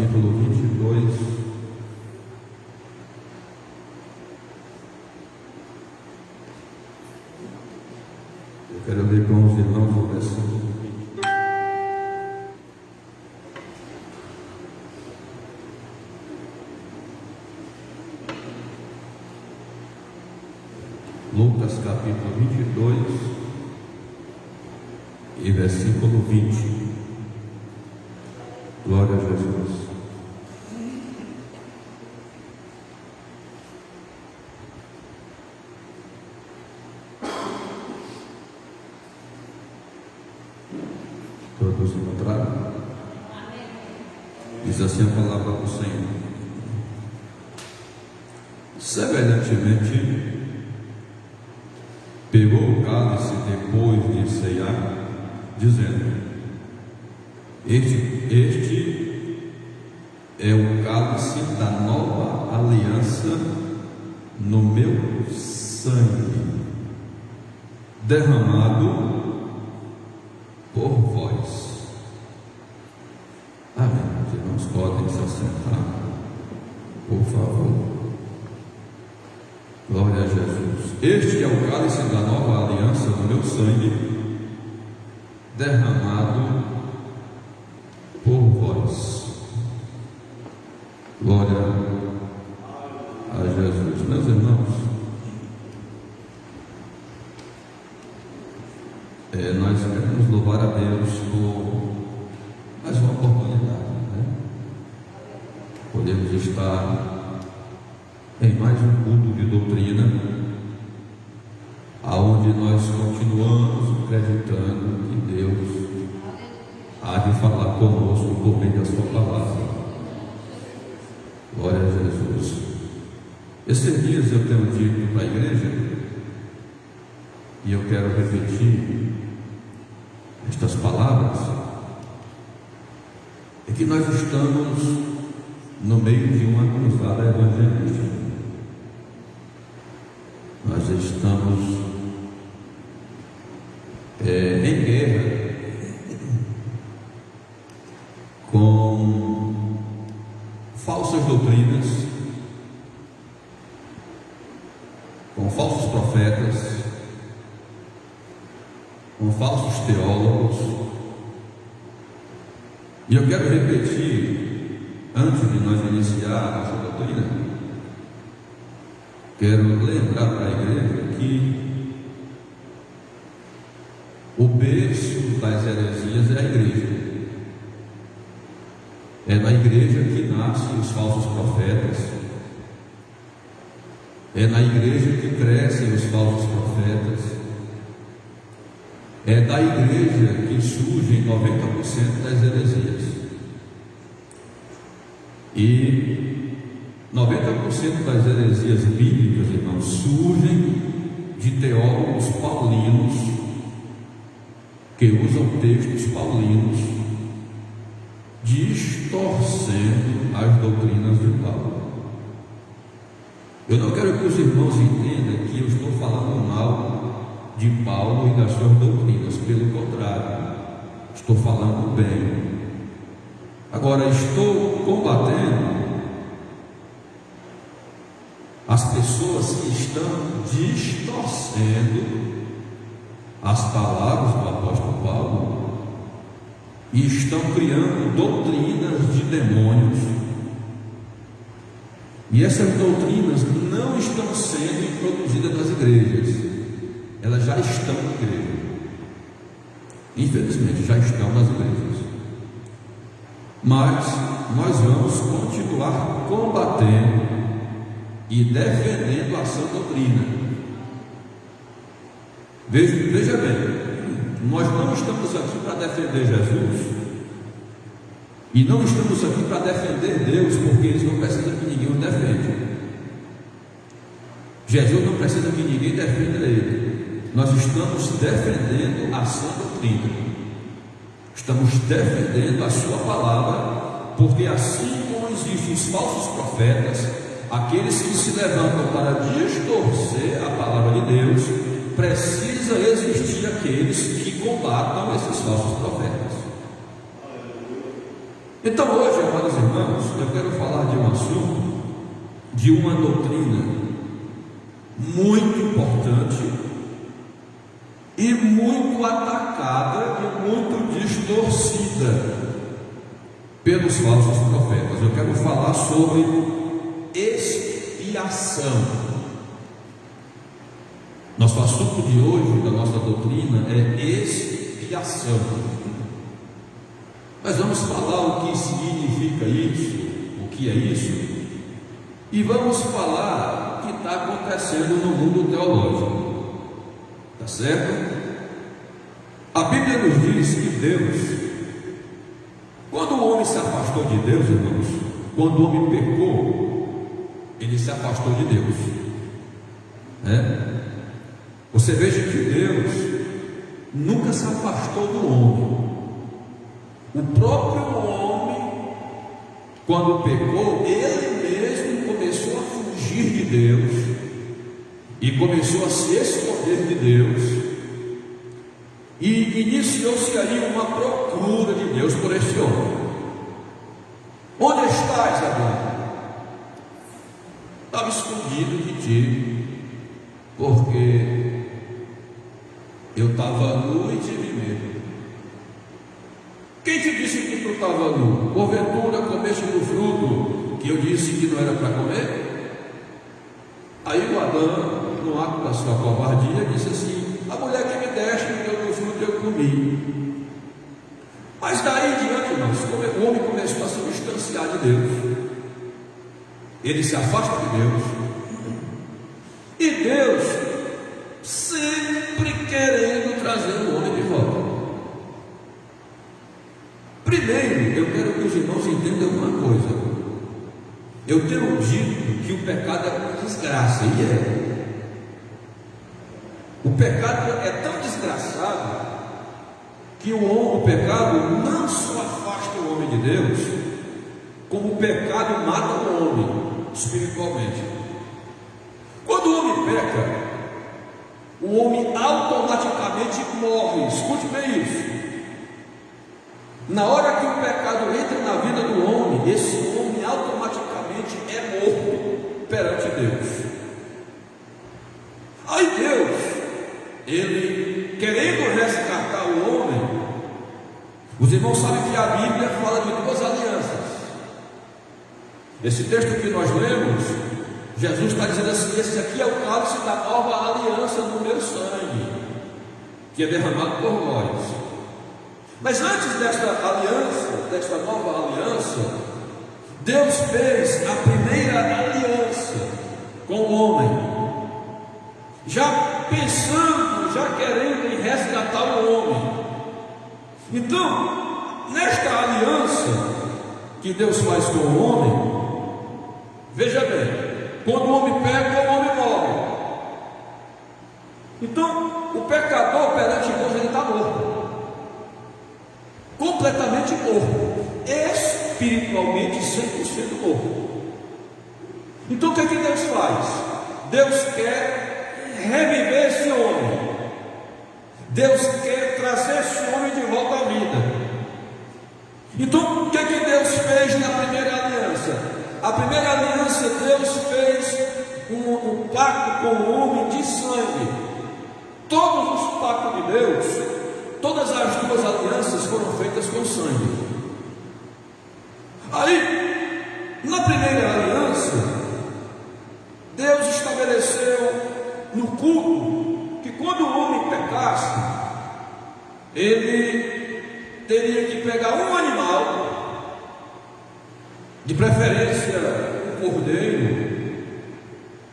capítulo 22. Eu quero ler com os irmãos o versículo 20. Lucas capítulo 22 e versículo 20. Glória a Jesus. Todos encontraram? Diz assim a palavra do Senhor. Semelhantemente, pegou o cálice depois de ceiar, dizendo: Este é o cálice da nova aliança no meu sangue, derramado por vós. Amém. Os irmãos podem se assentar, por favor. Glória a Jesus. Este é o cálice da nova aliança no meu sangue, derramado por vós. Glória a Jesus. Meus irmãos, nós queremos louvar a Deus por mais uma oportunidade, Podemos estar em mais um culto de doutrina, aonde nós continuamos acreditando que Deus há de falar conosco por meio da sua palavra. Glória a Jesus. Esses dias eu tenho dito para a igreja, e eu quero repetir estas palavras, é que nós estamos no meio de uma cruzada evangelística. Nós estamos em guerra com falsas doutrinas, com falsos profetas, com falsos teólogos. E eu quero repetir, antes de nós iniciar essa doutrina, quero lembrar para a igreja que o berço das heresias é a igreja. É na igreja que nascem os falsos profetas. É na igreja que crescem os falsos profetas. É da igreja que surgem 90% das heresias. E 90% das heresias bíblicas, irmãos, surgem de teólogos paulinos que usam textos paulinos, distorcendo as doutrinas de Paulo. Eu não quero que os irmãos entendam que eu estou falando mal de Paulo e das suas doutrinas, pelo contrário, estou falando bem. Agora, estou combatendo as pessoas que estão distorcendo as palavras do apóstolo Paulo e estão criando doutrinas de demônios. E essas doutrinas não estão sendo introduzidas nas igrejas, elas já estão na igreja. Infelizmente, já estão nas igrejas. Mas nós vamos continuar combatendo e defendendo a sã doutrina. Veja bem, nós não estamos aqui para defender Jesus, e não estamos aqui para defender Deus, porque eles não precisam que ninguém o defenda. Jesus não precisa que ninguém defenda ele. Nós estamos defendendo a sã doutrina. Estamos defendendo a sua palavra, porque assim como existem os falsos profetas, aqueles que se levantam para distorcer a palavra de Deus, precisa existir aqueles que combatam esses falsos profetas. Então hoje, amados irmãos, de uma doutrina muito importante e muito atacada e muito distorcida pelos falsos profetas. Eu quero falar sobre expiação. Nosso assunto de hoje, da nossa doutrina, é expiação. Mas vamos falar o que significa isso, o que é isso, e vamos falar o que está acontecendo no mundo teológico. Tá certo? A Bíblia nos diz que Deus, quando o homem se afastou de Deus, irmãos, quando o homem pecou, ele se afastou de Deus, né? Você veja que Deus nunca se afastou do homem. O próprio homem, quando pecou, ele mesmo começou a fugir de Deus e começou a se esconder de Deus, e iniciou-se aí uma procura de Deus por este homem. Onde estás agora? Estava escondido de ti, porque eu estava nu e tive medo. Quem te disse que tu estava nu? Porventura comeste do fruto que eu disse que não era para comer? Aí o Adão, no ato da sua covardia, disse assim: a mulher que me deste me deu do fruto e eu comi. Mas daí em diante, irmãos, o homem começou a se distanciar de Deus. Ele se afasta de Deus. E Deus sempre querendo trazer o homem de volta. Primeiro, eu quero que os irmãos entendam uma coisa. Eu tenho dito que o pecado é uma desgraça, e é. O pecado é tão desgraçado que o pecado não só afasta o homem de Deus, como o pecado mata o homem espiritualmente. Quando o homem peca, o homem automaticamente morre. Escute bem isso. Na hora que o pecado entra na vida do homem, esse homem automaticamente é morto perante Deus. Aí Deus, ele querendo resgatar o homem, os irmãos sabem que a Bíblia fala de duas alianças. Esse texto que nós lemos, Jesus está dizendo assim: esse aqui é o cálice da nova aliança do meu sangue, que é derramado por vós. Mas antes desta aliança, desta nova aliança, Deus fez a primeira aliança com o homem, já pensando, já querendo em resgatar o homem. Então, nesta aliança que Deus faz com o homem, veja bem, quando o homem peca, o homem morre. Então, o pecador perante Deus, ele está morto, completamente morto, espiritualmente 100% morto. Então o que é que Deus faz? Deus quer reviver esse homem. Deus quer trazer esse homem de volta à vida. Então o que é que Deus fez na primeira aliança? A primeira aliança, Deus fez um pacto com o homem de sangue. Todos os pactos de Deus, todas as duas alianças foram feitas com sangue. Aí, na primeira aliança, Deus estabeleceu no culto que quando o homem pecasse, ele teria que pegar um animal, de preferência um cordeiro.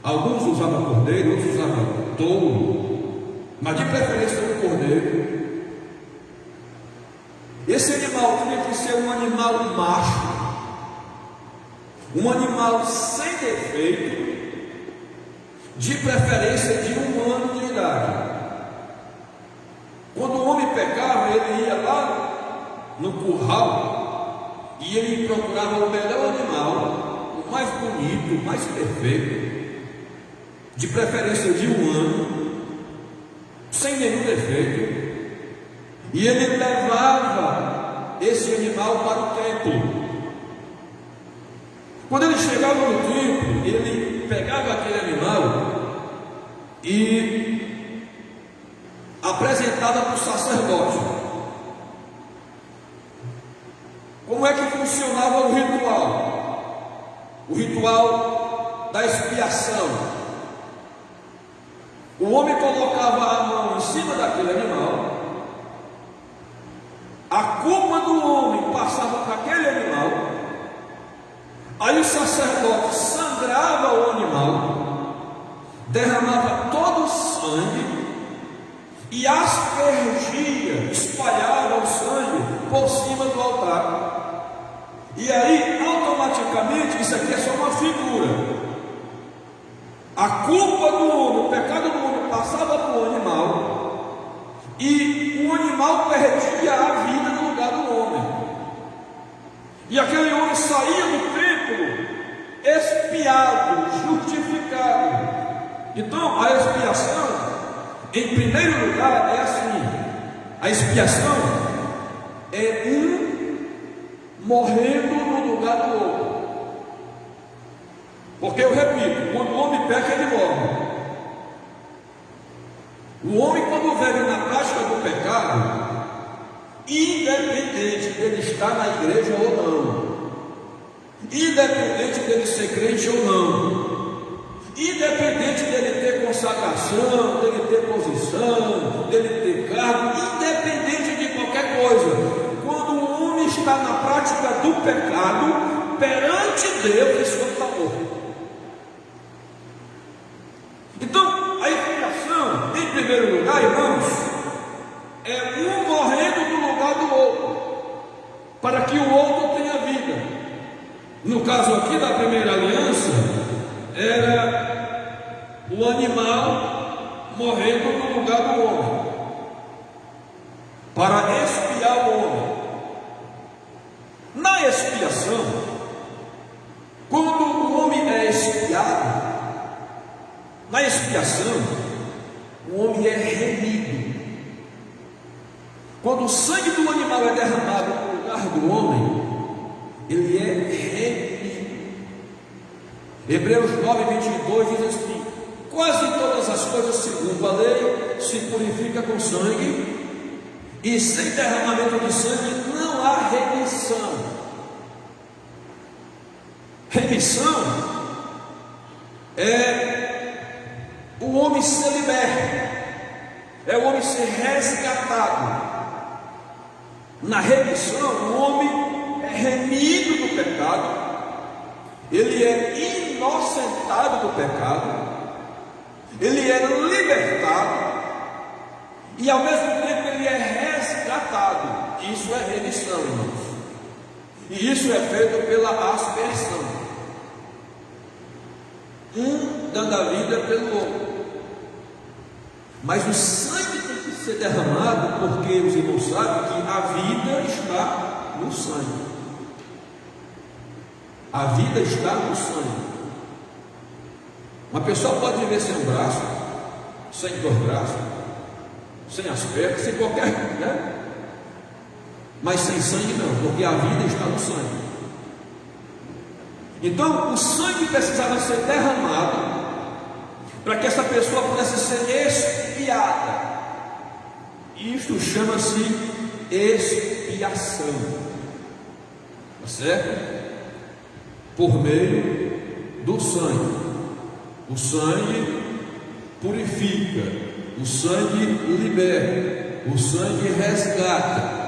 Alguns usavam cordeiro, outros usavam touro, mas de preferência um cordeiro. Esse animal tinha que ser um animal macho, um animal sem defeito, de preferência de 1 ano de idade. Quando o homem pecava, ele ia lá no curral e ele procurava o melhor animal, o mais bonito, o mais perfeito, de preferência de 1 ano, sem nenhum defeito. E ele levava esse animal para o templo. Quando ele chegava no templo, ele pegava aquele animal e apresentava para o sacerdote. Como é que funcionava o ritual? O ritual da expiação. O homem colocava a mão em cima daquele animal, a culpa do homem passava para aquele animal, aí o sacerdote sangrava o animal, derramava todo o sangue e aspergia, espalhava o sangue por cima do altar. E aí, automaticamente, isso aqui é só uma figura. A culpa do homem, o pecado do homem passava para o animal, e o animal perdia a vida no lugar do homem. E aquele homem saía do templo expiado, justificado. Então, a expiação, em primeiro lugar, é assim: a expiação é um morrendo no lugar do outro. Porque eu repito, quando o homem peca, ele morre. O homem, quando vive na prática do pecado, independente dele estar na igreja ou não, independente dele ser crente ou não, independente dele ter consagração, dele ter posição, dele ter cargo, independente de qualquer coisa, quando o homem está na prática do pecado, perante Deus, esse homem está morto. Então, a expiação, em primeiro lugar, irmãos, é um morrendo no lugar do outro, para que o outro tenha vida. No caso aqui da primeira aliança, era o animal morrendo no lugar do homem, para expiar o homem. Na expiação, quando o homem é expiado, na expiação, o homem é remido. Quando o sangue do animal é derramado no lugar do homem, ele é remido. Hebreus 9:22 diz assim: quase todas as coisas segundo a lei se purifica com sangue, e sem derramamento de sangue não há remissão. Remissão é o homem ser liberto, é o homem ser resgatado. Na remissão, o homem é remido do pecado, ele é inocentado do pecado, ele é libertado, e ao mesmo tempo ele é resgatado. Isso é remissão, irmãos, e isso é feito pela aspersão, um dando a vida pelo outro. Mas o sangue tem que ser derramado, porque os irmãos sabem que a vida está no sangue. A vida está no sangue. Uma pessoa pode viver sem um braço, sem dois braços, sem as pernas, sem qualquer, né? Mas sem sangue não, porque a vida está no sangue. Então o sangue precisava ser derramado para que essa pessoa pudesse ser expiada. Isto chama-se expiação, tá certo? Por meio do sangue. O sangue purifica, o sangue liberta, o sangue resgata.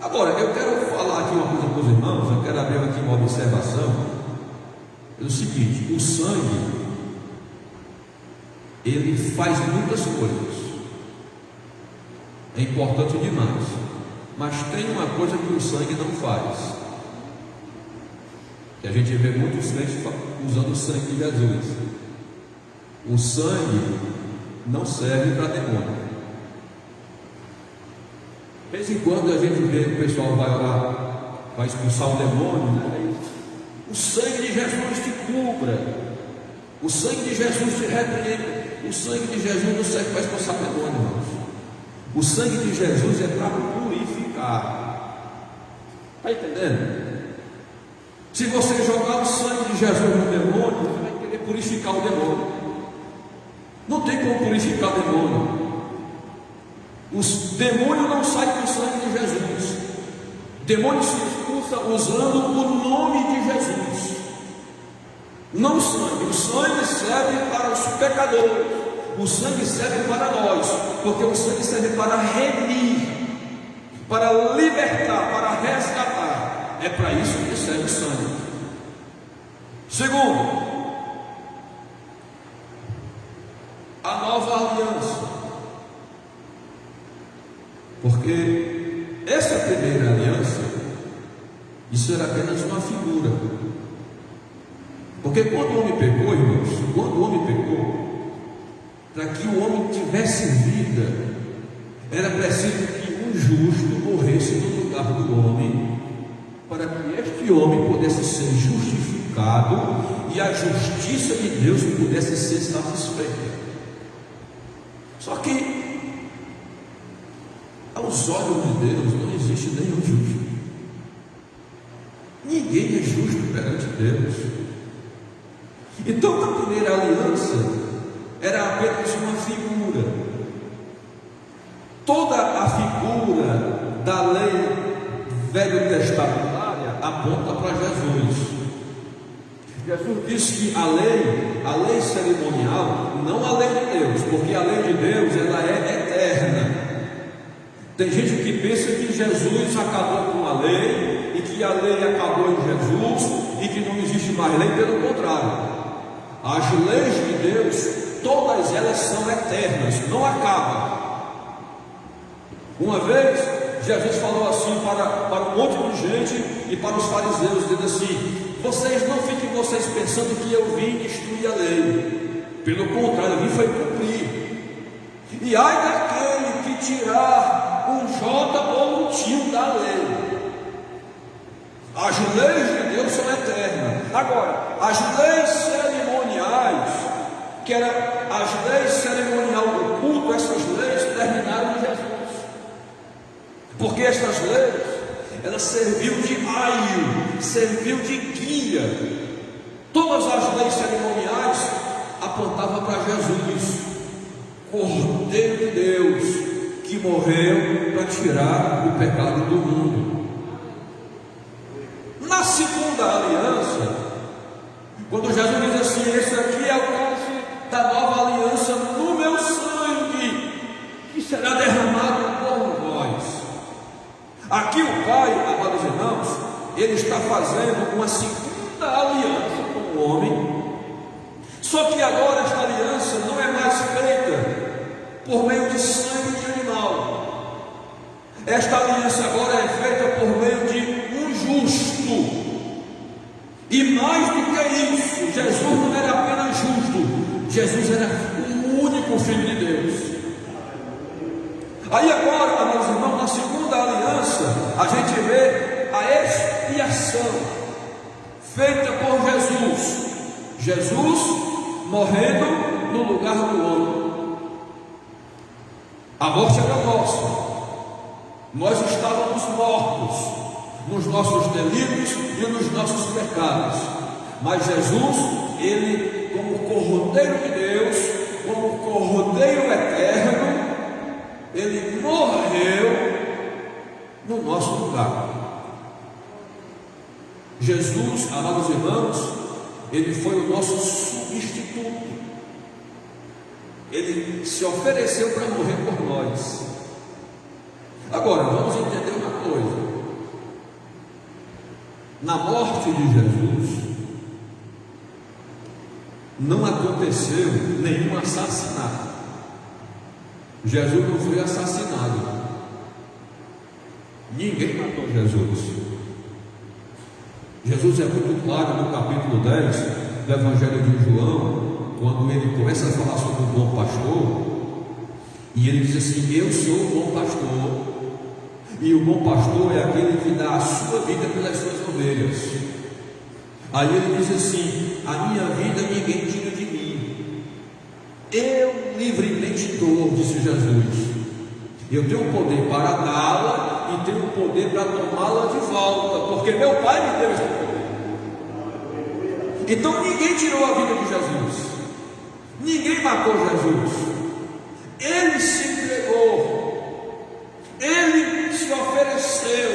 Agora, eu quero falar aqui uma coisa para os irmãos, eu quero abrir aqui uma observação. É o seguinte: o sangue, ele faz muitas coisas, é importante demais, mas tem uma coisa que o sangue não faz, que a gente vê muitos crentes usando o sangue de Jesus. O sangue não serve para demônio. De vez em quando a gente vê o pessoal vai orar, vai expulsar o demônio, né? O sangue de Jesus te cubra, o sangue de Jesus te repreende. O sangue de Jesus não serve para expulsar demônio, irmãos. O sangue de Jesus é para purificar. Está entendendo? Se você jogar o sangue de Jesus no demônio, você vai querer purificar o demônio. Não tem como purificar o demônio. O demônio não sai com o sangue de Jesus. O demônio se expulsa usando o nome de Jesus. Não o sangue. O sangue serve para os pecadores. O sangue serve para nós, porque o sangue serve para remir, para libertar, para resgatar. É para isso que serve o sangue. Segundo, a nova aliança. Porque essa primeira aliança, isso era apenas uma figura. Porque quando o homem pecou, irmãos, quando o homem pecou, para que o homem tivesse vida, era preciso que um justo morresse no lugar do homem, para que este homem pudesse ser justificado e a justiça de Deus pudesse ser satisfeita. Só que, aos olhos de Deus, não existe nenhum justo. Ninguém é justo perante Deus. Então, a primeira aliança era apenas uma figura. Toda a figura da lei velho testamentária aponta para Jesus. Jesus disse que a lei cerimonial, não a lei de Deus, porque a lei de Deus ela é eterna. Tem gente que pensa que Jesus acabou com a lei e que a lei acabou em Jesus e que não existe mais lei. Pelo contrário, as leis de Deus, todas elas são eternas, não acabam. Uma vez Jesus falou assim para um monte de gente e para os fariseus, dizendo assim: vocês não fiquem pensando que eu vim destruir a lei. Pelo contrário, eu vim foi cumprir. E ai daquele que tirar um J ou um tio da lei. As leis de Deus são eternas. Agora, as leis cerimoniais, que eram as leis cerimoniais do culto, essas leis terminaram em Jesus. Porque estas leis, ela serviu de aio, serviu de guia. Todas as leis cerimoniais apontavam para Jesus, Cordeiro de Deus, que morreu para tirar o pecado do mundo. Na segunda aliança, quando Jesus diz assim: esse aqui é o cálice da nova aliança no meu sangue, que será derramado por vós. Aqui o Pai, amados irmãos, ele está fazendo uma segunda aliança com o homem. Só que agora esta aliança não é mais feita por meio de sangue de animal. Esta aliança agora é feita por meio de um justo. E mais do que isso, Jesus não era apenas justo, Jesus era o único Filho de Deus. Aí agora, amados irmãos, na segunda aliança, a gente vê a expiação feita por Jesus. Jesus morrendo no lugar do homem. A morte era nossa. Nós estávamos mortos nos nossos delitos e nos nossos pecados. Mas Jesus, ele, como Cordeiro de Deus, como Cordeiro eterno, ele morreu no nosso lugar. Jesus, amados irmãos, ele foi o nosso substituto. Ele se ofereceu para morrer por nós. Agora, vamos entender uma coisa. Na morte de Jesus, não aconteceu nenhum assassinato. Jesus não foi assassinado. Ninguém matou Jesus. Jesus é muito claro no capítulo 10 do Evangelho de João, quando ele começa a falar sobre o bom pastor, e ele diz assim: eu sou o bom pastor, e o bom pastor é aquele que dá a sua vida pelas suas ovelhas. Aí ele diz assim: a minha vida ninguém tira de mim, eu livremente dou, disse Jesus. Eu tenho poder para dá-la e tenho poder para tomá-la de volta, porque meu Pai me deu esse poder. Então ninguém tirou a vida de Jesus, ninguém matou Jesus, ele se entregou, ele se ofereceu,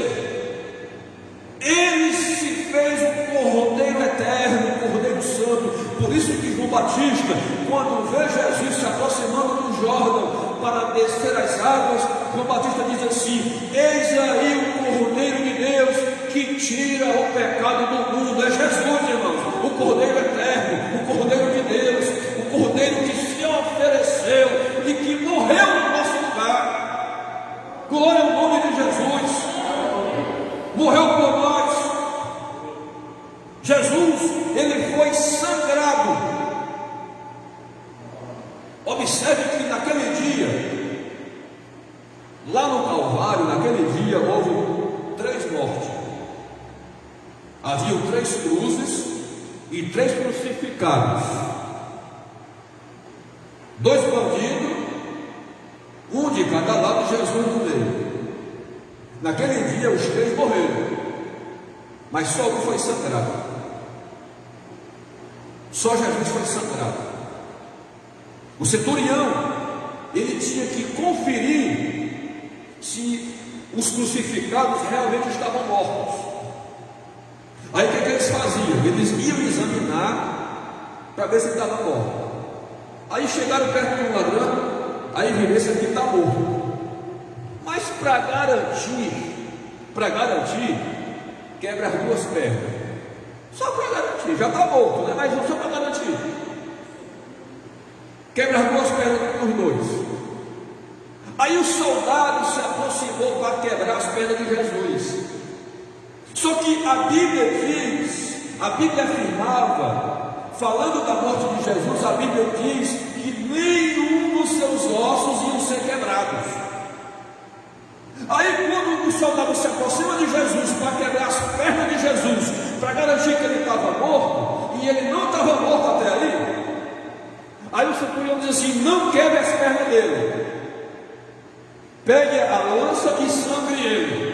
ele se fez o Cordeiro eterno, o Cordeiro Santo. Por isso que João Batista, quando vê Jesus se aproximando do Jordão para descer as águas, João Batista diz assim: eis aí o Cordeiro de Deus que tira o pecado do mundo. É Jesus, irmãos, o Cordeiro eterno, o Cordeiro de Deus, o Cordeiro que se ofereceu e que morreu no nosso lugar. Glória ao nome de Jesus. Morreu por nós. Jesus, ele foi sangrado. Observe que naquele dia, lá no Calvário, naquele dia houve 3 mortes. Havia 3 cruzes e 3 crucificados. 2 bandidos, um de cada lado, e Jesus no meio. Naquele dia os 3 morreram, mas só um foi sangrado. Só Jesus foi sangrado. O centurião, ele tinha que conferir se os crucificados realmente estavam mortos. Aí o que eles faziam? Eles iam examinar para ver se estava morto. Aí chegaram perto de um ladrão, aí viram: esse aqui está morto. Mas para garantir, quebra as 2 pernas. Só para garantir, já está morto, né? Mas só para garantir. Quebra as 2 pernas dos 2. Aí o soldado se aproximou para quebrar as pernas de Jesus. Só que a Bíblia afirmava, falando da morte de Jesus, a Bíblia diz que nenhum dos seus ossos iam ser quebrados. Aí quando o soldado se aproxima de Jesus para quebrar as pernas de Jesus, para garantir que ele estava morto, e ele não estava morto até aí o centurião diz assim: não quebre as pernas dele, pegue a lança e sangre ele.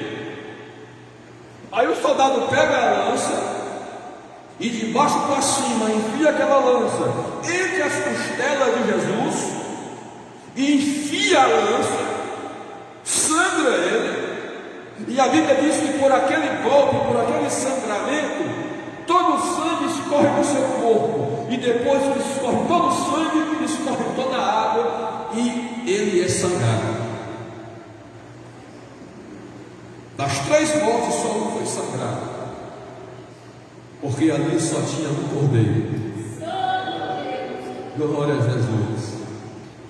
Aí o soldado pega a lança e de baixo para cima enfia aquela lança entre as costelas de Jesus, e enfia a lança, sangra ele, e a Bíblia diz que por aquele golpe, por aquele sangramento, todo o sangue escorre do seu corpo, e depois que escorre todo o sangue, escorre toda a água, e ele é sangrado. Das 3 mortes, só um foi sangrado, porque ali só tinha um cordeiro. Glória a Jesus.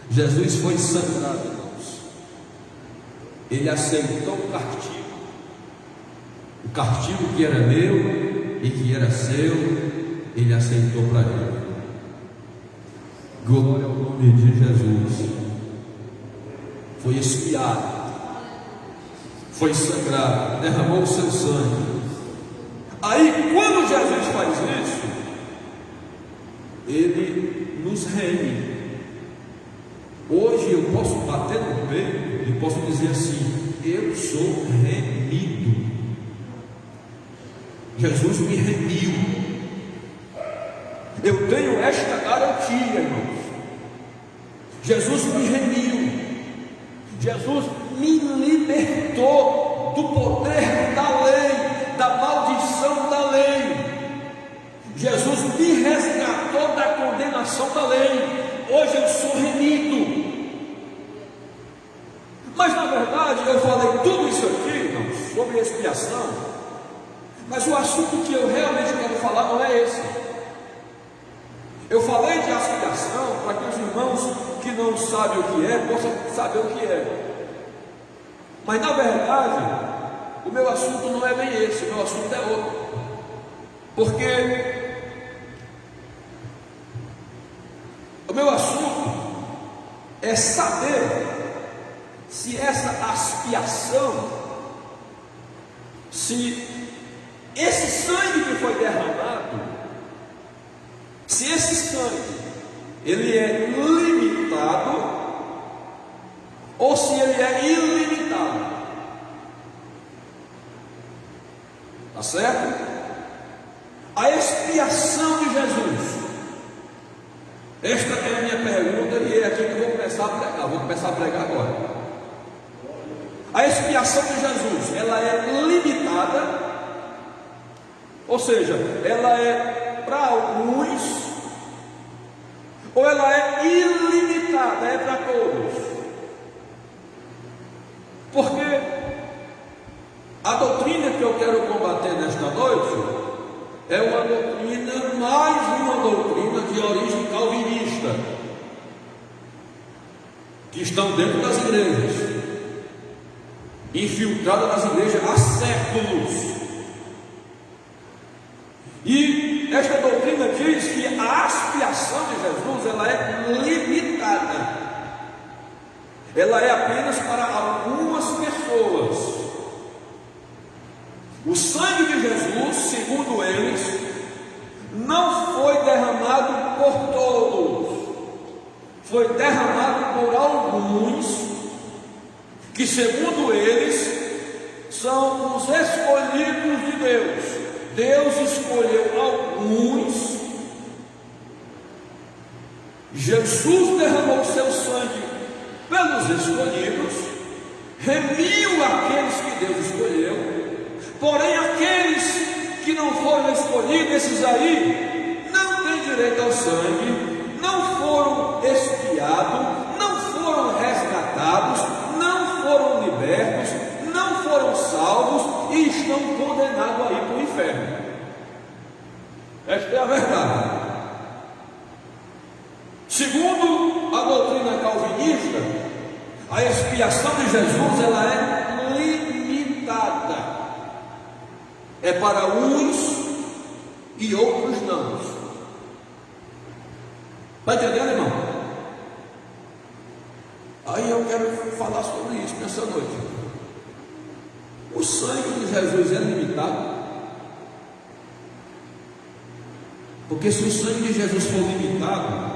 Jesus foi sangrado, irmãos. Ele aceitou o castigo que era meu e que era seu, ele aceitou para ele. Glória ao nome de Jesus. Foi expiado, foi sangrado, derramou o seu sangue. Aí quando Jesus faz isso, ele nos reme. Hoje eu posso bater no peito e posso dizer assim: eu sou remido. Jesus me remiu. Eu tenho esta garantia, irmãos. Jesus me remiu. Jesus me libertou do poder da lei, da maldição da lei. Jesus me resgatou da condenação da lei. Hoje eu sou remido. Mas na verdade eu falei tudo isso aqui, irmãos, sobre expiação, mas o assunto que eu realmente quero falar não é esse. Eu falei de expiação para que os irmãos que não sabem o que é possam saber o que é. Mas na verdade o meu assunto não é bem esse, o meu assunto é outro. Porque o meu assunto é saber se essa expiação, se esse sangue que foi derramado, se esse sangue ele é limitado ou se ele é ilimitado. Tá certo? A A expiação de Jesus. Esta é a minha pergunta e é aqui que eu vou começar a pregar. Vou começar a pregar agora. A expiação de Jesus, ela é limitada, ou seja, ela é para alguns, ou ela é ilimitada, é para todos. Porque a doutrina que eu quero combater nesta noite é uma doutrina, mais uma doutrina de origem calvinista, que estão dentro das igrejas, infiltrada nas igrejas há séculos. E esta doutrina diz que a expiação de Jesus, ela é limitada, ela é apenas para algumas pessoas. O sangue de Jesus, segundo eles, não foi derramado por todos, foi derramado por alguns, que segundo eles são os escolhidos de Deus. Deus escolheu alguns, Jesus derramou seu sangue pelos escolhidos, remiu aqueles que Deus escolheu. Porém, aqueles que não foram escolhidos, esses aí, não têm direito ao sangue, não foram expiados, não foram resgatados, não foram libertos, não foram salvos e estão condenados a ir para o inferno. Esta é a verdade. Segundo a doutrina calvinista, a expiação de Jesus, ela é limitada. É para uns e outros não. Está entendendo, irmão? Aí eu quero falar sobre isso nessa noite. O sangue de Jesus é limitado? Porque se o sangue de Jesus for limitado,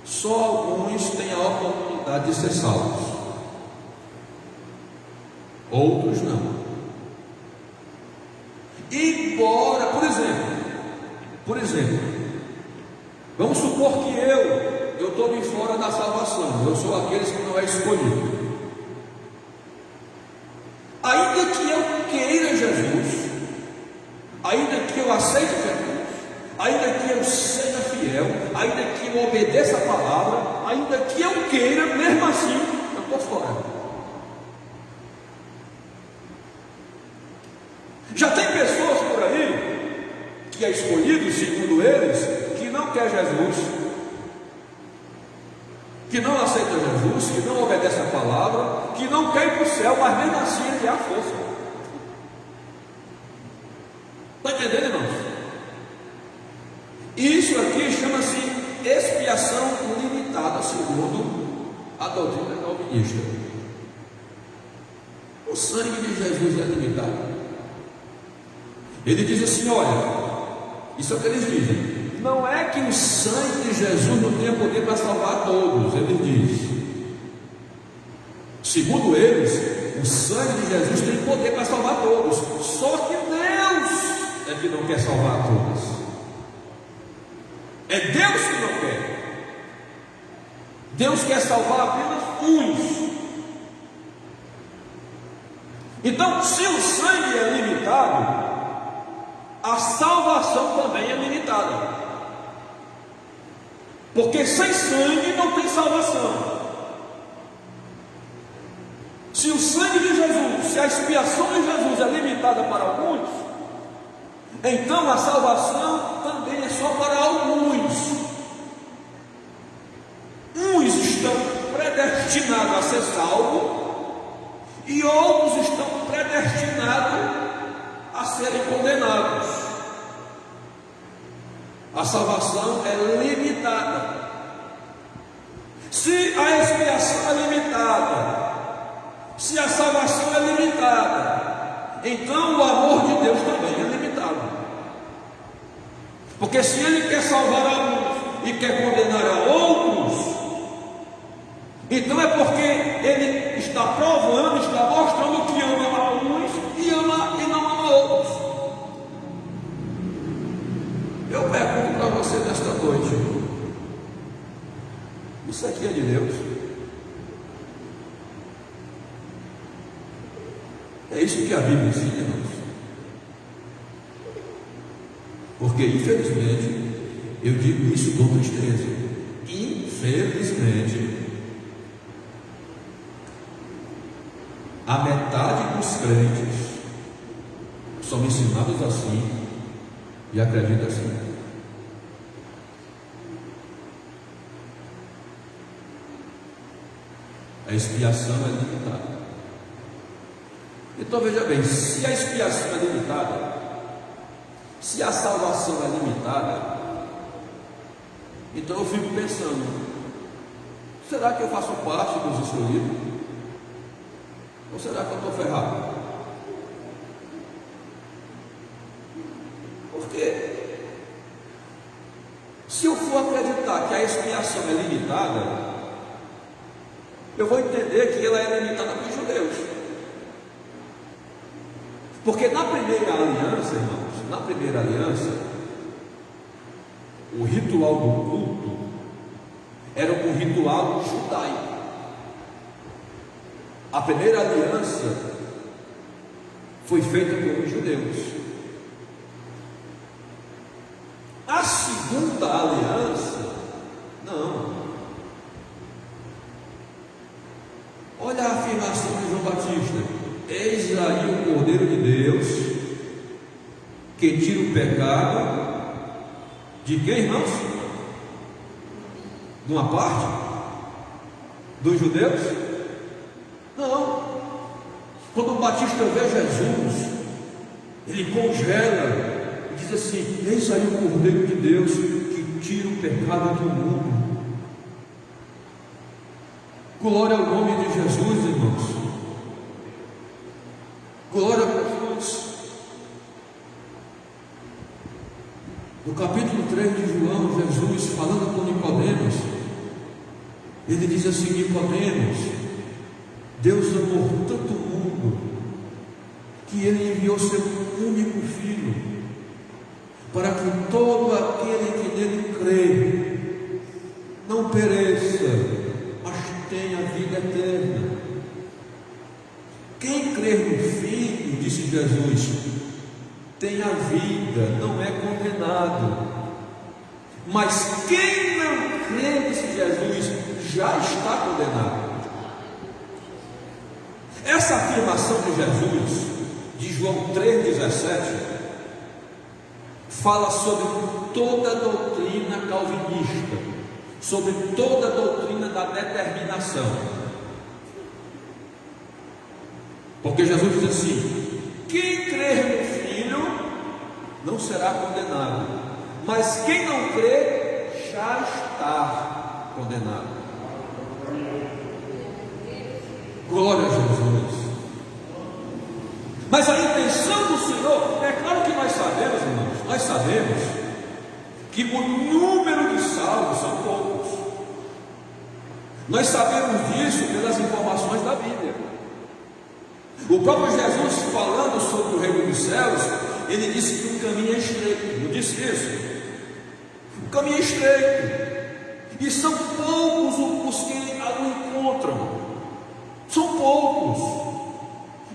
só alguns têm a oportunidade de ser salvos, outros não. Embora, por exemplo, vamos supor que eu estou de fora da salvação, eu sou aqueles que não é escolhido. Ainda que eu queira Jesus, ainda que eu aceite Jesus, ainda que eu seja fiel, ainda que eu obedeça a palavra, ainda que eu queira, mesmo assim, eu estou fora. Já tem pessoas por aí, que é escolhido, segundo eles, que não quer Jesus, que não aceita Jesus, que não obedece a palavra, que não quer ir para o céu, mas mesmo assim ele é a força. Está entendendo, irmãos? Isso aqui chama-se expiação limitada, segundo a doutrina calvinista. O sangue de Jesus é limitado. Ele diz assim: olha, isso é o que eles dizem. Não é que o sangue de Jesus não tenha poder para salvar todos. Ele diz, segundo eles, o sangue de Jesus tem poder para salvar todos. Só que Deus é que não quer salvar todos. É Deus que não quer. Deus quer salvar apenas uns. Então, se o sangue é limitado, a salvação também é limitada. Porque sem sangue não tem salvação. Se o sangue de Jesus, se a expiação de Jesus é limitada para alguns, então a salvação também é só para alguns. Uns estão predestinados a ser salvos e outros estão predestinados a serem condenados. A salvação é limitada. Se a expiação é limitada, se a salvação é limitada, então o amor de Deus também é limitado. Porque se Ele quer salvar alguns e quer condenar a outros, então é porque Ele está provando, está mostrando que ama a uns e não ama a outros. Eu pergunto para você nesta noite: isso aqui é de Deus? É isso que a Bíblia ensina, irmãos. Porque, infelizmente, eu digo isso com tristeza, infelizmente, a metade dos crentes são ensinados assim e acreditam assim. A expiação é limitada. Então veja bem, se a expiação é limitada, se a salvação é limitada, então eu fico pensando: será que eu faço parte dos escolhidos? Ou será que eu estou ferrado? Porque se eu for acreditar que a expiação é limitada, eu vou entender que ela é limitada para os judeus. Porque na primeira aliança, irmãos, na primeira aliança, o ritual do culto era um ritual judaico. A primeira aliança foi feita pelos judeus. A segunda aliança, não. Olha a afirmação de João Batista: eis aí o Cordeiro de Deus, que tira o pecado de quem, irmãos? De uma parte? Dos judeus? Não. Quando o Batista vê Jesus, ele congela e diz assim: eis aí o Cordeiro de Deus, que tira o pecado do mundo. Glória ao nome de Jesus, irmãos. Glória a Jesus. No capítulo 3 de João, Jesus falando com Nicodemos, ele diz assim: Nicodemos, Deus amou tanto o mundo que ele enviou seu único filho, para que todo aquele que nele crê não pereça, mas tenha vida eterna. Quem crer no Filho, disse Jesus, tem a vida, não é condenado. Mas quem não crê, disse Jesus, já está condenado. Essa afirmação de Jesus, de João 3,17, fala sobre toda a doutrina calvinista, sobre toda a doutrina da determinação. Porque Jesus diz assim: quem crer no Filho não será condenado, mas quem não crê já está condenado. Glória a Jesus. Mas a intenção do Senhor, é claro que nós sabemos, irmãos, nós sabemos que o número de salvos são poucos. Nós sabemos disso pelas informações da Bíblia. O próprio Jesus, falando sobre o reino dos céus, ele disse que o caminho é estreito. Não disse isso? O caminho é estreito, e são poucos os que o encontram. São poucos.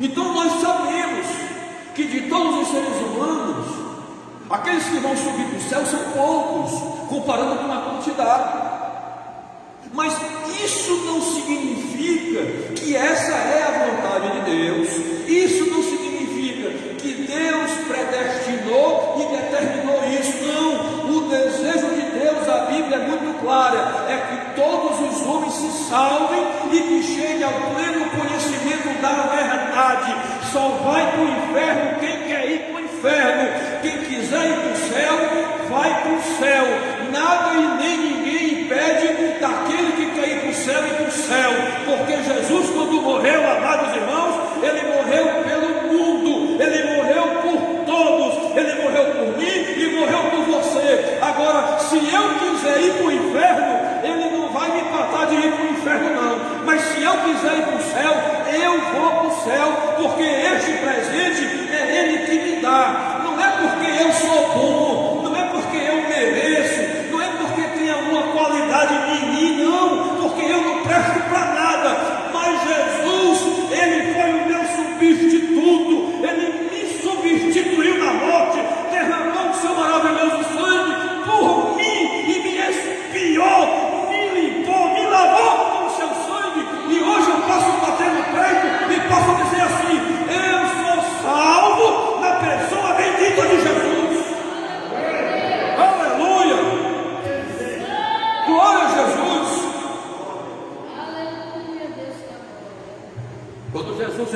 Então nós sabemos que de todos os seres humanos, aqueles que vão subir para o céu são poucos, comparando com a quantidade. Mas isso não significa que essa é a vontade de Deus. Isso não significa que Deus predestinou e determinou isso. Não. O desejo de Deus, a Bíblia é muito clara, é que todos os homens se salvem e que cheguem ao pleno conhecimento da verdade. Só vai para o inferno quem quer ir para o inferno. Quem quiser ir para o céu, vai para o céu. Nada e nem ninguém impede daquele que quer ir para o céu e para o céu. Porque Jesus, quando morreu, amados irmãos, ele morreu pelo mundo, ele morreu por todos, ele morreu por mim e morreu por você. Agora, se eu quiser ir para o inferno, ele não vai me matar de ir para o inferno, não. Mas se eu quiser ir para o céu, eu vou para o céu, porque este presente é ele que me dá. Não é porque eu sou bom, não é porque eu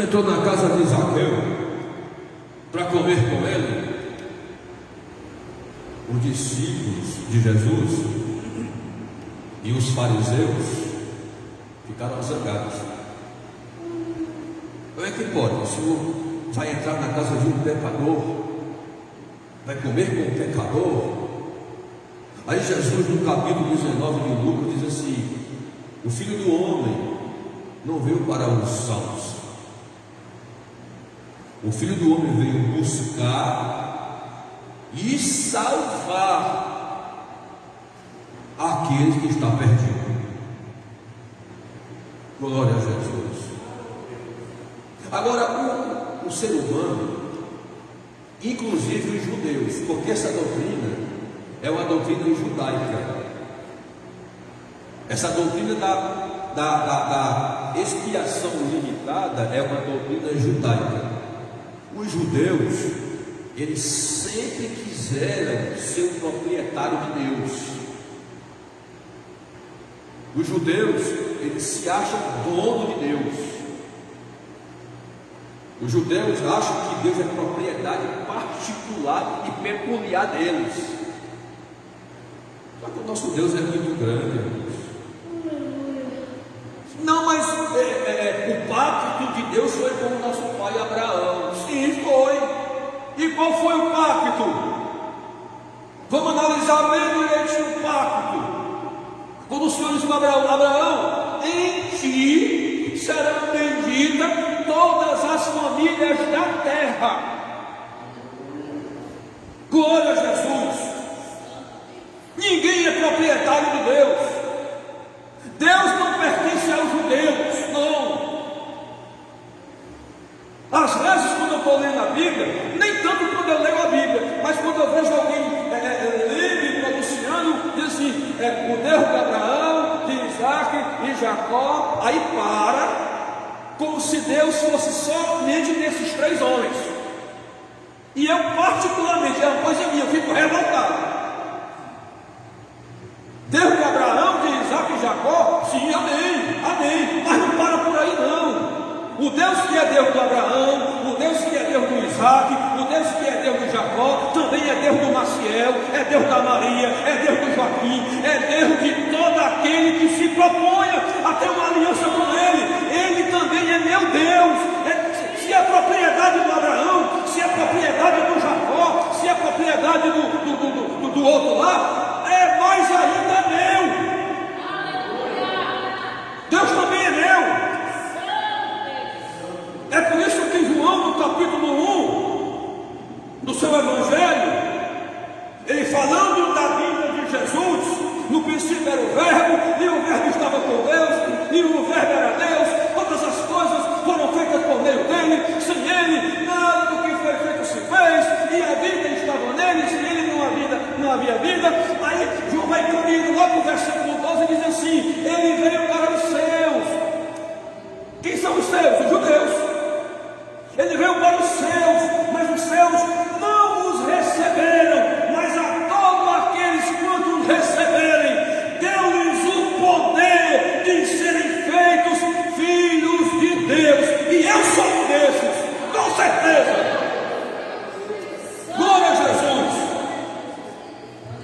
entrou na casa de Zaqueu para comer com ele. Os discípulos de Jesus e os fariseus ficaram zangados. Como é que pode? O Senhor vai entrar na casa de um pecador, vai comer com um pecador? Aí Jesus, no capítulo 19 de Lucas, diz assim: o Filho do Homem não veio para os sãos, o Filho do Homem veio buscar e salvar aqueles que estão perdidos. Glória a Jesus. Agora, o ser humano, inclusive os judeus, porque essa doutrina é uma doutrina judaica, essa doutrina da expiação limitada é uma doutrina judaica. Os judeus, eles sempre quiseram ser o proprietário de Deus. Os judeus, eles se acham dono de Deus. Os judeus acham que Deus é propriedade particular e peculiar deles. Só que o nosso Deus é muito grande, irmãos. Não, mas o pacto de Deus foi com o nosso pai Abraão. Sim, foi. E qual foi o pacto? Vamos analisar bem o pacto. Quando o Senhor disse para Abraão: em ti serão benditas todas as famílias da terra. Glória a Jesus. Ninguém é proprietário de Deus. Deus não pertence aos judeus, não. Às vezes, quando eu estou lendo a Bíblia, nem tanto quando eu leio a Bíblia, mas quando eu vejo alguém lendo e pronunciando, diz assim: o Deus de Abraão, de Isaac e Jacó, aí para, como se Deus fosse somente desses três homens. E eu, particularmente, é uma coisa minha, eu fico revoltado. Deus de Abraão, de Isaac e Jacó, sim, amém, amém, mas não para por aí não. O Deus que é Deus do Abraão, o Deus que é Deus do Isaac, o Deus que é Deus do Jacó, também é Deus do Maciel, é Deus da Maria, é Deus do Joaquim, é Deus de todo aquele que se proponha a ter uma aliança com Ele. Ele também é meu Deus. Se é propriedade do Abraão, se é propriedade do Jacó, se é propriedade do outro lá, é mais ainda meu. Deus também é meu. É por isso que João, no capítulo 1 do seu Evangelho, ele falando da vinda de Jesus, no princípio era o Verbo, e o Verbo estava com Deus, e o Verbo era Deus, todas as coisas foram feitas por meio dele, sem ele nada do que foi feito se fez, e a vida estava nele, sem ele não havia vida. Aí João vai caminhando lá para o versículo 12 e diz assim: ele veio para os seus. Quem são os seus? Os judeus. Ele veio para os seus, mas os seus não os receberam, mas a todos aqueles quantos receberem, deu-lhes o poder de serem feitos filhos de Deus, e eu sou um desses, com certeza. Glória a Jesus.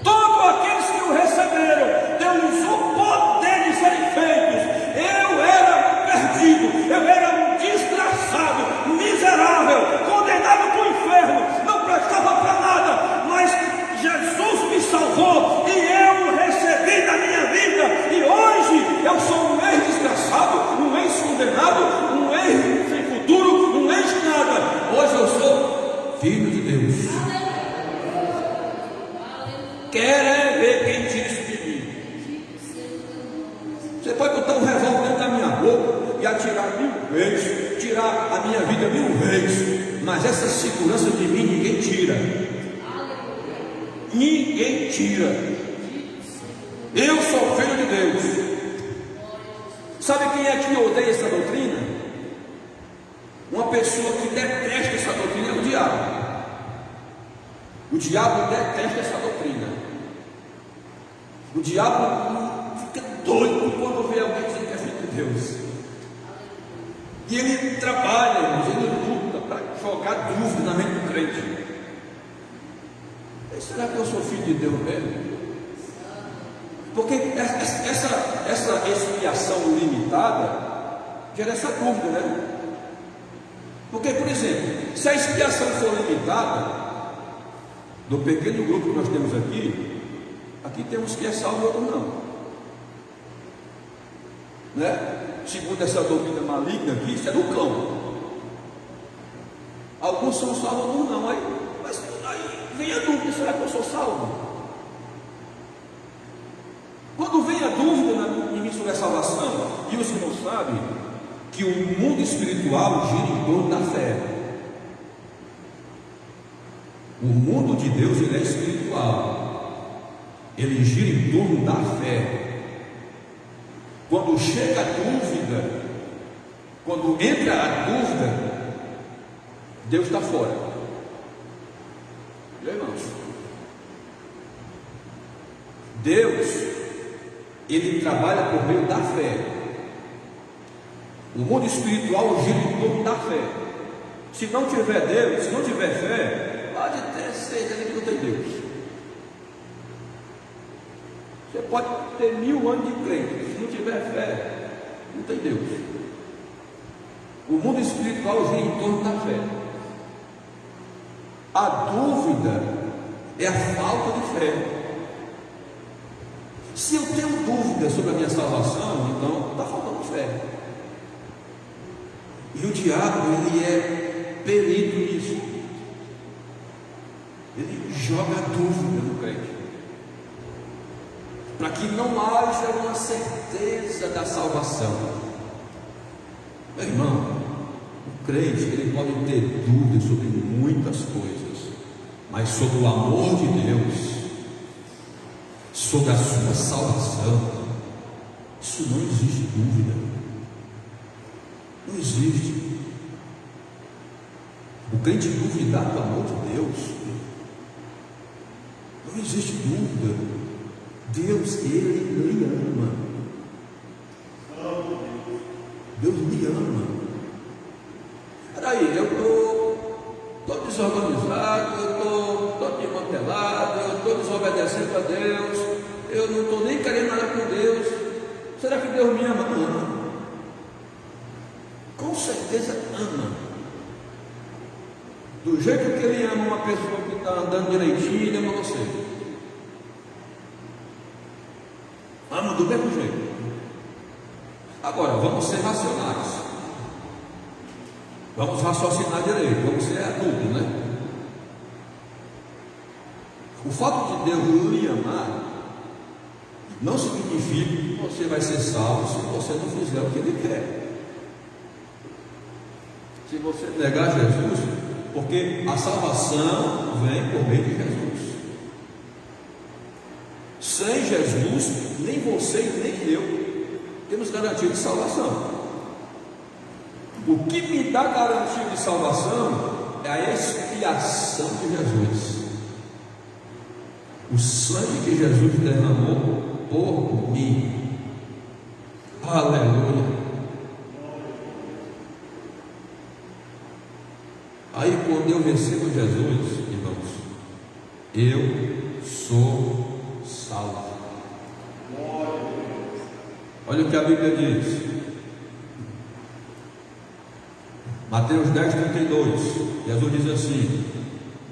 Todos aqueles que o receberam, deu-lhes o poder de serem feitos. Eu era perdido, eu era um desgraçado, miserável, condenado para o inferno, não prestava para nada, mas Jesus me salvou e eu recebi da minha vida, e hoje eu sou um ex-desgraçado, um ex-condenado, um ex sem futuro, um ex-nada. Hoje eu sou filho de Deus. Quer ver quem tira isso de mim? Você pode botar um revólver dentro da minha boca e atirar 1000 vezes, tirar a minha vida 1000 vezes, mas essa segurança de mim ninguém tira. Ninguém tira. Eu sou filho de Deus. Sabe quem é que odeia essa doutrina? Uma pessoa que detesta essa doutrina é o diabo. O diabo detesta essa doutrina. O diabo fica doido quando vê alguém dizendo que é filho de Deus. E ele trabalha, irmãos, ele luta para jogar dúvida na mente do crente. Será que eu sou filho de Deus mesmo? Porque essa expiação limitada gera essa dúvida, né? Porque, por exemplo, se a expiação for limitada, do pequeno grupo que nós temos aqui temos que é salvo e outro não, né? Segundo essa doutrina maligna aqui, isso é do cão. Alguns são salvos, alguns não. Mas aí vem a dúvida: será que eu sou salvo? Quando vem a dúvida em mim sobre a salvação, e os irmãos sabem que o mundo espiritual gira em torno da fé. O mundo de Deus, ele é espiritual, ele gira em torno da fé. Quando chega a dúvida, quando entra a dúvida, Deus está fora. Viu, irmãos? Deus, ele trabalha por meio da fé. O mundo espiritual gira em torno da fé. Se não tiver Deus, se não tiver fé, pode ter certeza que não tem Deus. Você pode ter 1000 anos de crente, se não tiver fé, não tem Deus. O mundo espiritual gira em torno da fé. A dúvida é a falta de fé. Se eu tenho dúvida sobre a minha salvação, então está faltando fé. E o diabo, ele é perito nisso. Ele joga dúvida no crente, para que não haja uma certeza da salvação. Meu irmão, o crente, ele pode ter dúvidas sobre muitas coisas, mas sobre o amor de Deus, sobre a sua salvação, isso não existe dúvida. Não existe. O crente duvidar do amor de Deus, não existe dúvida. Deus, ele lhe ama. Deus lhe ama. Peraí, eu estou desorganizado, eu estou desmantelado, eu estou desobedecendo a Deus, eu não estou nem querendo nada com Deus. Será que Deus me ama? Ama. Com certeza ama. Do jeito que ele ama uma pessoa que está andando direitinho, ele ama você. Ama do mesmo jeito. Agora, vamos ser racionais. Vamos raciocinar direito. Vamos ser adultos, né? O fato de Deus lhe amar não significa que você vai ser salvo se você não fizer o que Ele quer. Se você negar Jesus, porque a salvação vem por meio de Jesus. Sem Jesus, nem você nem eu temos garantia de salvação. O que me dá garantia de salvação é a expiação de Jesus. O sangue que Jesus derramou por mim. Aleluia. Aí quando eu recebo Jesus, irmãos, eu sou salvo. Olha o que a Bíblia diz. Mateus 10:32. Jesus diz assim: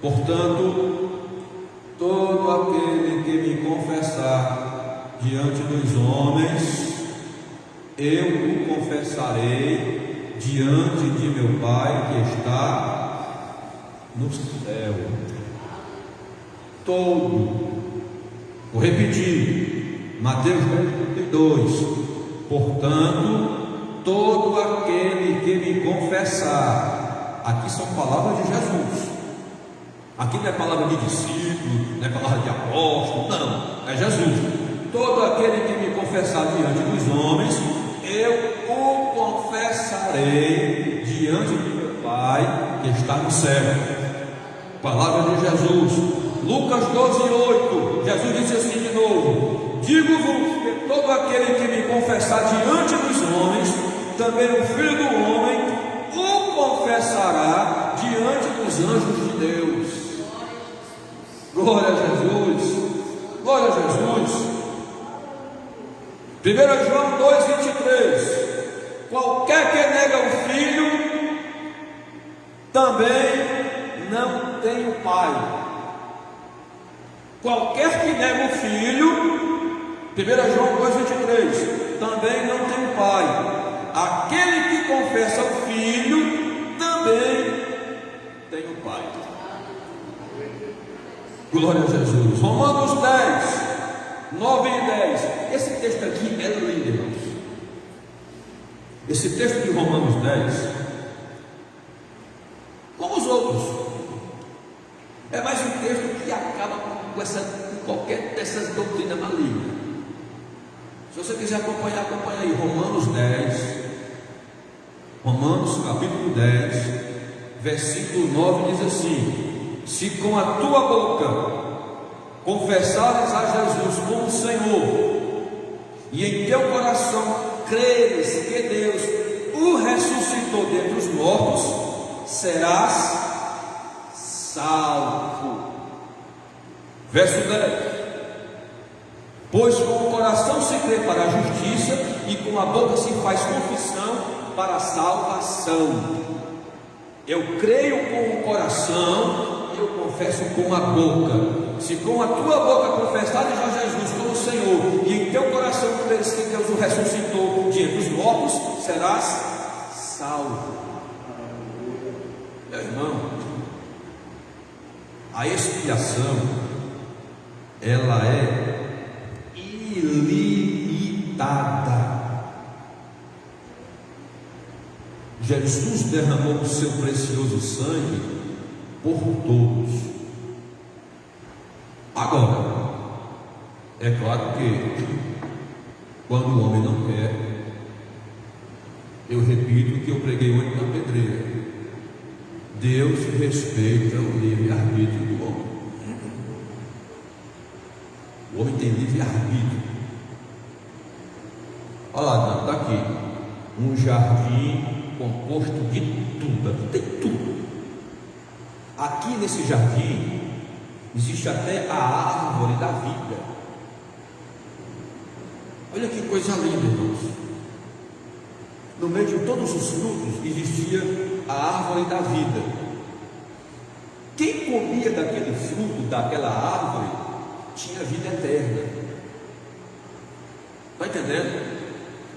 portanto, todo aquele que me confessar diante dos homens, eu o confessarei diante de meu Pai que está no céu. Todo. Vou repetir. Mateus 10:32. Portanto, todo aquele que me confessar. Aqui são palavras de Jesus. Aqui não é palavra de discípulo, não é palavra de apóstolo, não, é Jesus. Todo aquele que me confessar diante dos homens, eu o confessarei diante de meu Pai que está no céu. Palavra de Jesus. Lucas 12:8. Jesus disse assim de novo: digo-vos que todo aquele que me confessar diante dos homens, também o Filho do Homem confessará diante dos anjos de Deus. Glória a Jesus. Glória a Jesus. 1 João 2,23. Qualquer que nega o Filho, também não tem o Pai. Qualquer que nega o Filho, 1 João 2,23, também não tem o Pai. Aquele que confessa o Filho, também tem o Pai. Glória a Jesus. Romanos 10, 9 e 10. Esse texto aqui é lindo, irmãos. Esse texto de Romanos 10, como os outros, é mais um texto que acaba com qualquer dessas doutrinas malignas. Se você quiser acompanhar, acompanha aí. Romanos 10, Romanos capítulo 10, versículo 9 diz assim: se com a tua boca confessares a Jesus como Senhor, e em teu coração creres que Deus o ressuscitou dentre os mortos, serás salvo. Verso 10: pois com o coração se crê para a justiça, e com a boca se faz confissão para a salvação. Eu creio com o coração, eu confesso com a boca. Se com a tua boca confessares a Jesus como Senhor, e em teu coração creres que Deus o ressuscitou de entre os mortos, serás salvo. Meu irmão, a expiação, ela é ilimitada. Jesus derramou o seu precioso sangue por todos. Agora, é claro que quando o homem não quer, eu repito o que eu preguei hoje na pedreira: Deus respeita o livre-arbítrio do homem. O homem tem livre-arbítrio. Olha lá, está aqui um jardim composto de tudo, aqui tem tudo. Aqui nesse jardim existe até a árvore da vida. Olha que coisa linda, irmãos. No meio de todos os frutos existia a árvore da vida. Quem comia daquele fruto, daquela árvore, tinha vida eterna. Está entendendo?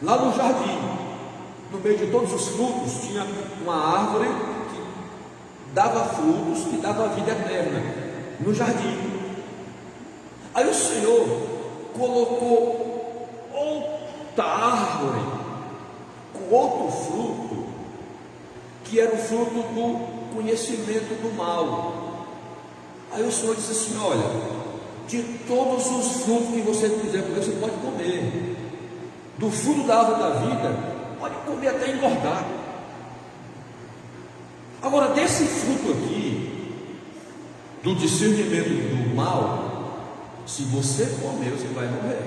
Lá no jardim, no meio de todos os frutos, tinha uma árvore que dava frutos, que dava vida eterna, no jardim. Aí o Senhor colocou outra árvore, com outro fruto, que era o fruto do conhecimento do mal. Aí o Senhor disse assim: olha, de todos os frutos que você quiser comer, você pode comer. Do fruto da árvore da vida, pode comer até engordar. Agora, desse fruto aqui, do discernimento do mal, se você comer, você vai morrer.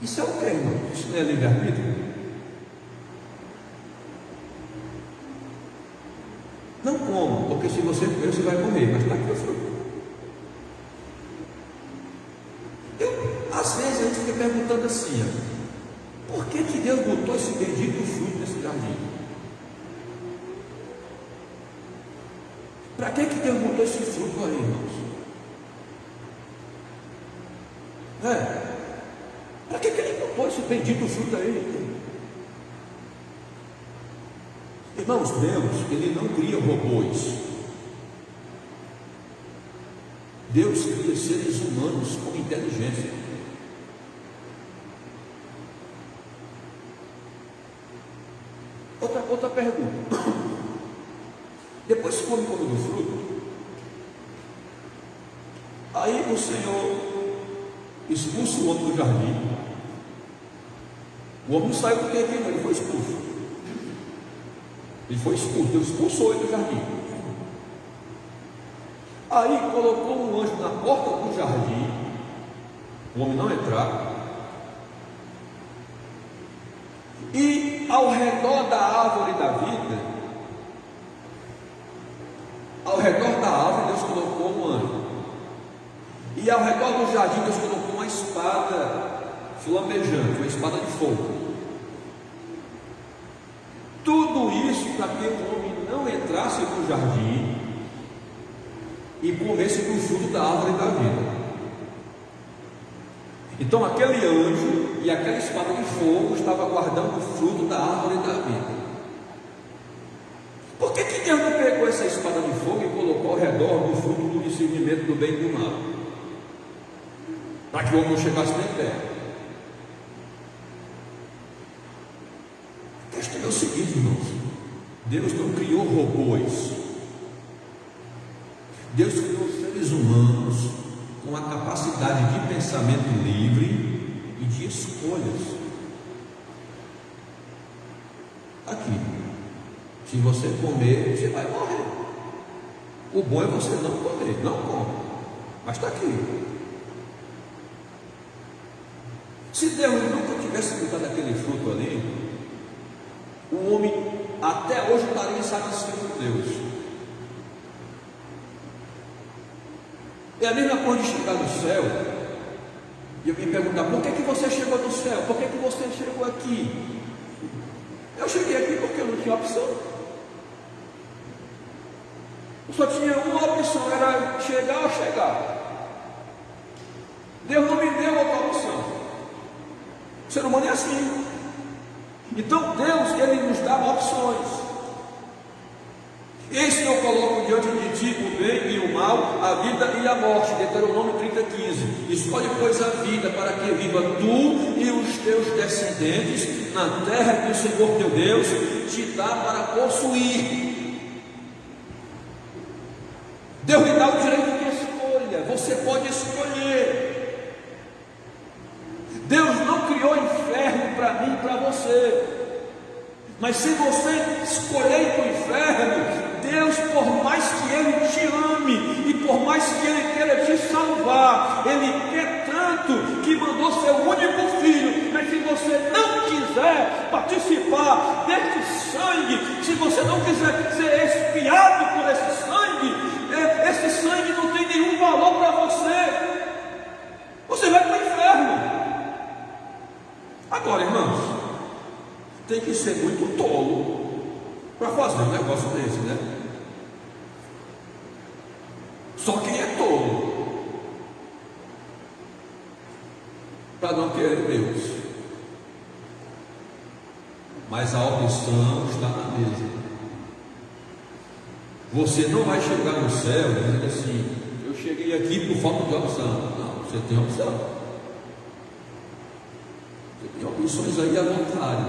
Isso é o que, irmão? Isso não é livre-arbítrio? Não coma, porque se você comer, você vai morrer, mas está aqui o fruto. Às vezes a gente fica perguntando assim: por que Deus botou esse bendito fruto nesse jardim? Para que Deus botou esse fruto aí, irmãos? Para que Ele botou esse bendito fruto aí? Irmãos, Deus, Ele não cria robôs. Deus cria seres humanos com inteligência. Outra pergunta: depois que come do fruto, aí o Senhor expulsa o homem do jardim. O homem não saiu porque ele foi expulso. Ele foi expulso, Deus expulsou ele do jardim. Aí colocou um anjo na porta do jardim, o homem não entrar, e ao redor da árvore da vida, ao redor da árvore Deus colocou um anjo, e ao redor do jardim Deus colocou uma espada flamejante, uma espada de fogo. Tudo isso para que o homem não entrasse no jardim e comesse do fruto da árvore da vida. Então aquele anjo e aquela espada de fogo estava guardando o fruto da árvore da vida. Por que Deus não pegou essa espada de fogo e colocou ao redor do fruto do discernimento do bem e do mal? Para que o homem não chegasse nem perto. A questão é o seguinte, irmãos: Deus não criou robôs. Deus criou seres humanos com a capacidade de pensamento livre e de escolhas. Aqui, se você comer, você vai morrer. O bom é você não comer, não come, mas está aqui. Se Deus nunca tivesse cuidado daquele fruto ali, o homem até hoje estaria insatisfeito com Deus. É a mesma coisa de chegar no céu e eu me perguntar: por que você chegou no céu? Por que você chegou aqui? Eu cheguei aqui porque eu não tinha opção. Eu só tinha uma opção, era chegar ou chegar. Deus não me deu outra opção. O ser humano é assim. Então Deus, Ele nos dá opções. Eis que eu coloco diante de ti o bem e o mal, a vida e a morte. Deuteronômio 30:15. Escolhe, pois, a vida, para que viva tu e os teus descendentes na terra que o Senhor teu Deus te dá para possuir. Deus lhe dá o direito de escolha. Você pode escolher. Deus não criou inferno para mim e para você. Mas se você escolher ir para o inferno, Deus, por mais que Ele te ame e por mais que Ele queira te salvar, Ele quer tanto que mandou seu único filho. Mas se você não quiser participar desse sangue, se você não quiser ser expiado por esse sangue não tem nenhum valor para você. Você vai para o inferno. Agora, irmãos, tem que ser muito tolo para fazer um negócio desse, né? Só quem é tolo para não querer Deus. Mas a opção está na mesa. Você não vai chegar no céu dizendo assim: eu cheguei aqui por falta de opção. Não, você tem opção. Você tem opções aí à vontade.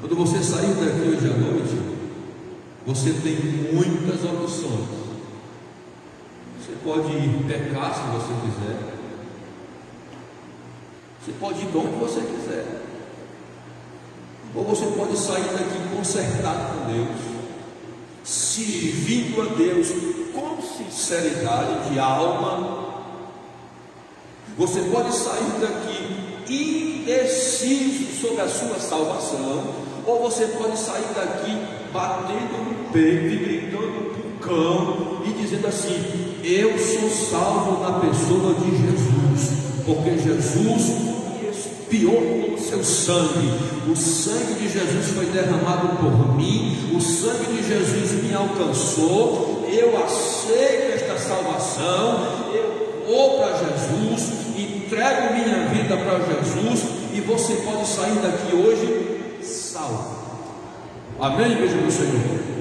Quando você sair daqui hoje à noite, você tem muitas opções. Você pode ir pecar se você quiser. Você pode ir para onde você quiser. Ou você pode sair daqui consertado com Deus, servindo a Deus com sinceridade de alma. Você pode sair daqui indeciso sobre a sua salvação, ou você pode sair daqui batendo no peito e gritando para o cão e dizendo assim: eu sou salvo na pessoa de Jesus, porque Jesus me expiou com o seu sangue. O sangue de Jesus foi derramado por mim, o sangue de Jesus me alcançou. Eu aceito esta salvação, eu vou para Jesus, entrego minha vida para Jesus, e você pode sair daqui hoje salvo. Amém, igreja do Senhor?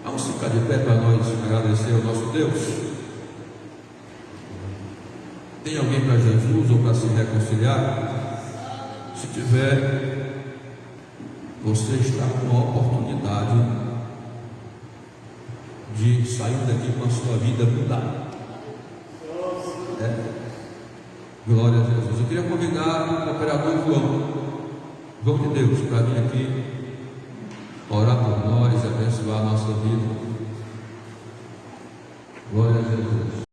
Vamos ficar de pé para nós agradecer ao nosso Deus. Tem alguém para Jesus ou para se reconciliar? Se tiver, você está com a oportunidade de sair daqui com a sua vida mudada. Glória a Jesus. Eu queria convidar o operador João de Deus para vir aqui orar por nós, abençoar a nossa vida. Glória a Jesus.